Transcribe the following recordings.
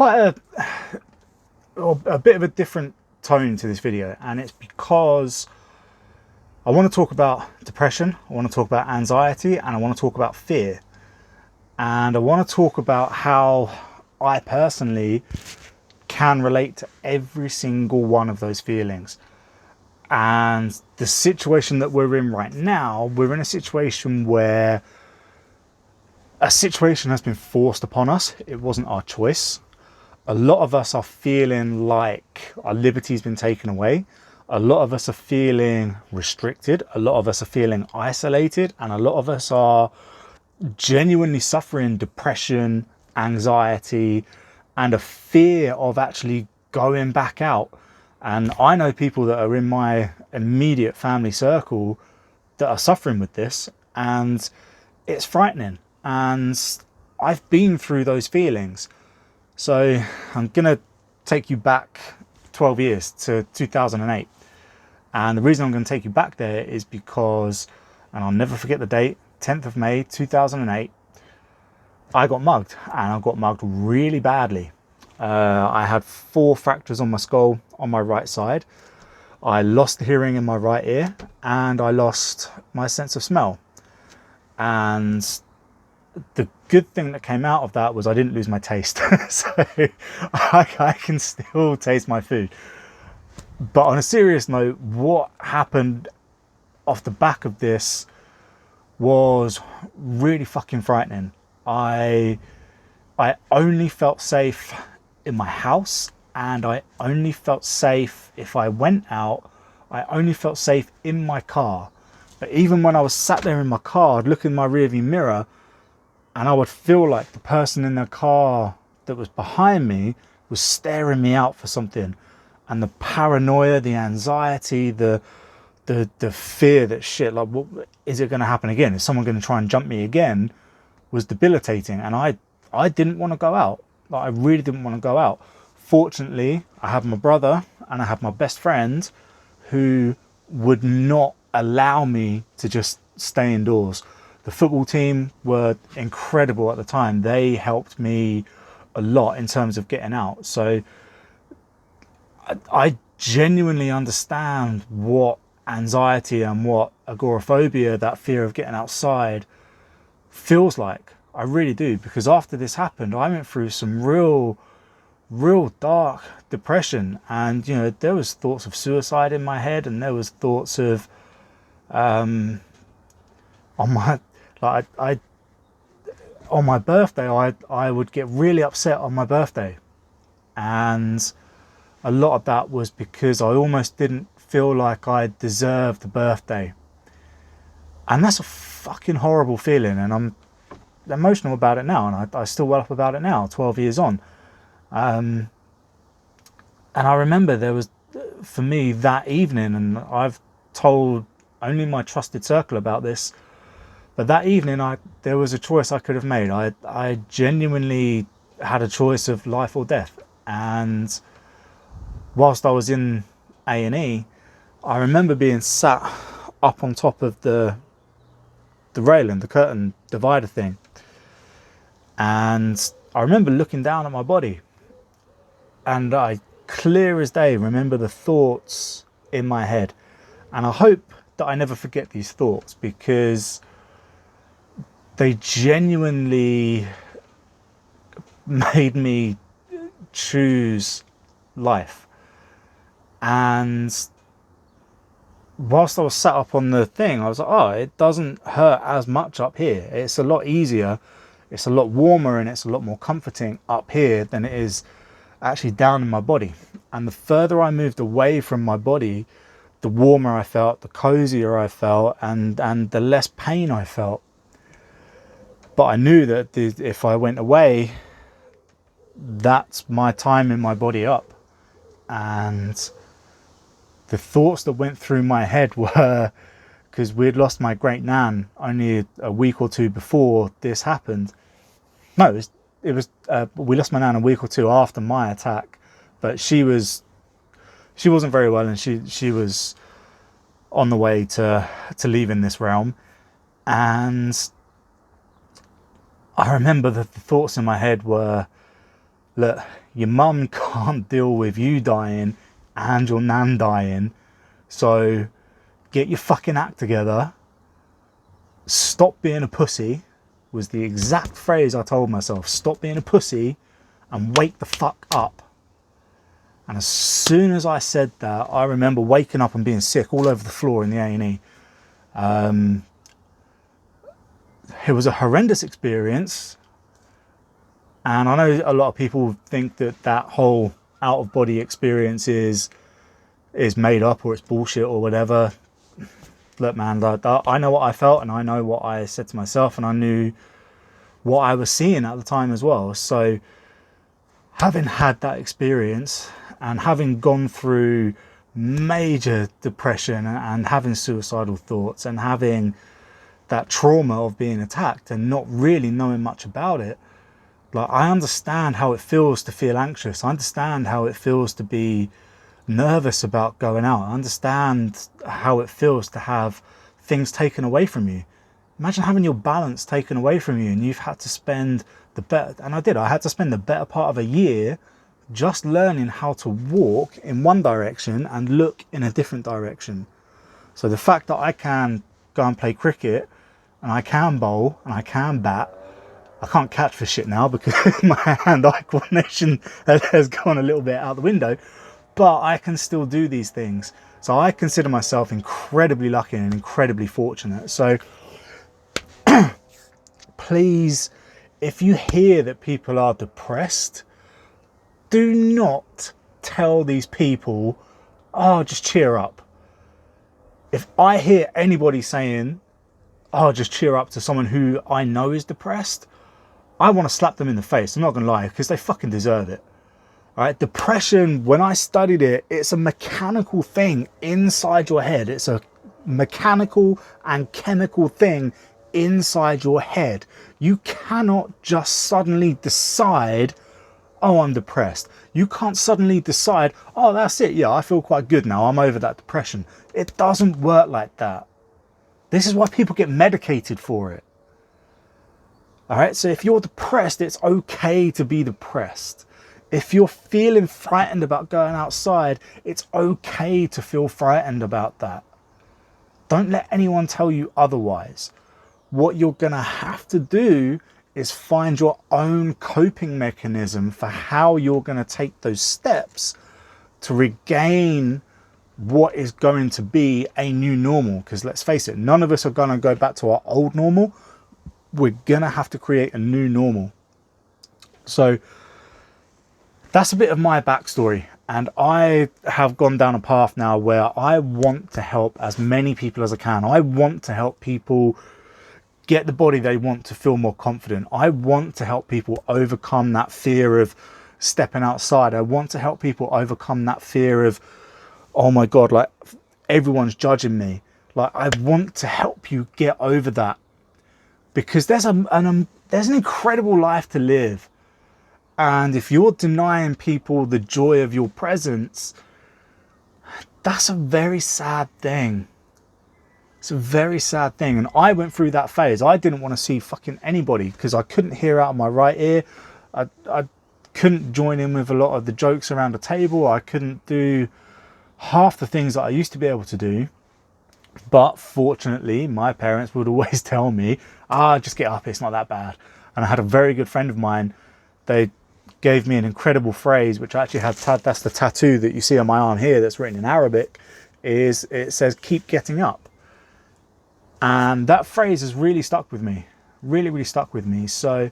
quite a bit of a different tone to this video, and it's because I want to talk about depression, I want to talk about anxiety, and I want to talk about fear. And I want to talk about how I personally can relate to every single one of those feelings. And the situation that we're in right now, we're in a situation where a situation has been forced upon us. It wasn't our choice. A lot of us are feeling like our liberty's been taken away. A lot of us are feeling restricted. A lot of us are feeling isolated. And a lot of us are genuinely suffering depression, anxiety, and a fear of actually going back out. And I know people that are in my immediate family circle that are suffering with this, and it's frightening. And I've been through those feelings. So I'm gonna take you back 12 years to 2008. And the reason I'm going to take you back there is because, and I'll never forget the date, 10th of May 2008, I got mugged, and I got mugged really badly. I had 4 fractures on my skull on my right side. I lost the hearing in my right ear, and I lost my sense of smell. And the good thing that came out of that was I didn't lose my taste. So I can still taste my food. But on a serious note, what happened off the back of this was really fucking frightening. I only felt safe in my house, and I only felt safe if I went out. I only felt safe in my car. But even when I was sat there in my car, I'd look in my rearview mirror, and I would feel like the person in the car that was behind me was staring me out for something. And the paranoia, the anxiety, the fear that shit, like, what is it going to happen again? Is someone going to try and jump me again? Was debilitating. And I didn't want to go out. Like, I really didn't want to go out. Fortunately, I have my brother and I have my best friend who would not allow me to just stay indoors. The football team were incredible at the time. They helped me a lot in terms of getting out. So I genuinely understand what anxiety and what agoraphobia, that fear of getting outside, feels like. I really do, because after this happened, I went through some real dark depression, and you know, there was thoughts of suicide in my head, and there was thoughts of on my on my birthday, I would get really upset on my birthday, and a lot of that was because I almost didn't feel like I deserved the birthday. And that's a fucking horrible feeling, and I'm emotional about it now, and I still well up about it now, 12 years on. And I remember there was, for me, that evening, and I've told only my trusted circle about this, but that evening there was a choice I could have made. I genuinely had a choice of life or death. And whilst I was in A&E, I remember being sat up on top of the railing, the curtain divider thing. And I remember looking down at my body, and I clear as day remember the thoughts in my head. And I hope that I never forget these thoughts, because they genuinely made me choose life. And whilst I was sat up on the thing, I was like, oh, it doesn't hurt as much up here. It's a lot easier, it's a lot warmer, and it's a lot more comforting up here than it is actually down in my body. And the further I moved away from my body, the warmer I felt, the cozier I felt, and the less pain I felt. But I knew that if I went away, that's my time in my body up. And the thoughts that went through my head were, because we'd lost my great nan only a week or 2 before this happened. No, it was we lost my nan a week or 2 after my attack, but she wasn't very well, and she was on the way to leaving this realm. And I remember that the thoughts in my head were, look, your mum can't deal with you dying and your nan dying, so get your fucking act together, stop being a pussy, was the exact phrase I told myself. Stop being a pussy and wake the fuck up. And as soon as I said that, I remember waking up and being sick all over the floor in the A&E. It was a horrendous experience. And I know a lot of people think that that whole out-of-body experience is made up or it's bullshit or whatever. Look, man, I know what I felt and I know what I said to myself, and I knew what I was seeing at the time as well. So having had that experience and having gone through major depression and having suicidal thoughts and having that trauma of being attacked and not really knowing much about it, like, I understand how it feels to feel anxious. I understand how it feels to be nervous about going out. I understand how it feels to have things taken away from you. Imagine having your balance taken away from you and you've had to spend I had to spend the better part of a year just learning how to walk in one direction and look in a different direction. So the fact that I can go and play cricket and I can bowl and I can bat, I can't catch for shit now because my hand-eye coordination has gone a little bit out the window, but I can still do these things. So I consider myself incredibly lucky and incredibly fortunate. So please, if you hear that people are depressed, do not tell these people, oh, just cheer up. If I hear anybody saying, oh, just cheer up to someone who I know is depressed, I want to slap them in the face. I'm not going to lie, because they fucking deserve it. All right, depression, when I studied it, it's a mechanical thing inside your head. It's a mechanical and chemical thing inside your head. You cannot just suddenly decide, oh, I'm depressed. You can't suddenly decide, oh, that's it. Yeah, I feel quite good now. I'm over that depression. It doesn't work like that. This is why people get medicated for it. All right, so if you're depressed, it's okay to be depressed. If you're feeling frightened about going outside, it's okay to feel frightened about that. Don't let anyone tell you otherwise. What you're going to have to do is find your own coping mechanism for how you're going to take those steps to regain what is going to be a new normal. Because let's face it, none of us are going to go back to our old normal. We're going to have to create a new normal. So that's a bit of my backstory. And I have gone down a path now where I want to help as many people as I can. I want to help people get the body they want to feel more confident. I want to help people overcome that fear of stepping outside. I want to help people overcome that fear of, oh my God, like everyone's judging me. Like, I want to help you get over that, because there's an incredible life to live. And if you're denying people the joy of your presence, that's a very sad thing. It's a very sad thing. And I went through that phase. I didn't want to see fucking anybody because I couldn't hear out of my right ear. I couldn't join in with a lot of the jokes around the table. I couldn't do half the things that I used to be able to do. But fortunately, my parents would always tell me, just get up, it's not that bad. And I had a very good friend of mine. They gave me an incredible phrase, which I actually had, that's the tattoo that you see on my arm here that's written in Arabic, it says, keep getting up. And that phrase has really stuck with me, really stuck with me. So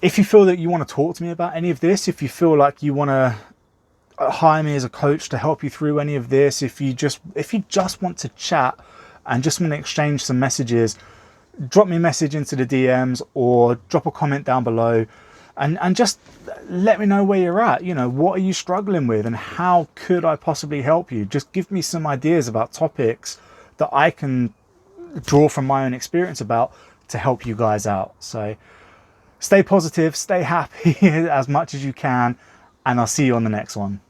if you feel that you want to talk to me about any of this, if you feel like you want to hire me as a coach to help you through any of this, if you just want to chat and just want to exchange some messages, drop me a message into the DMs or drop a comment down below and just let me know where you're at. You know, what are you struggling with and how could I possibly help you? Just give me some ideas about topics that I can draw from my own experience about to help you guys out. So stay positive, stay happy as much as you can, and I'll see you on the next one.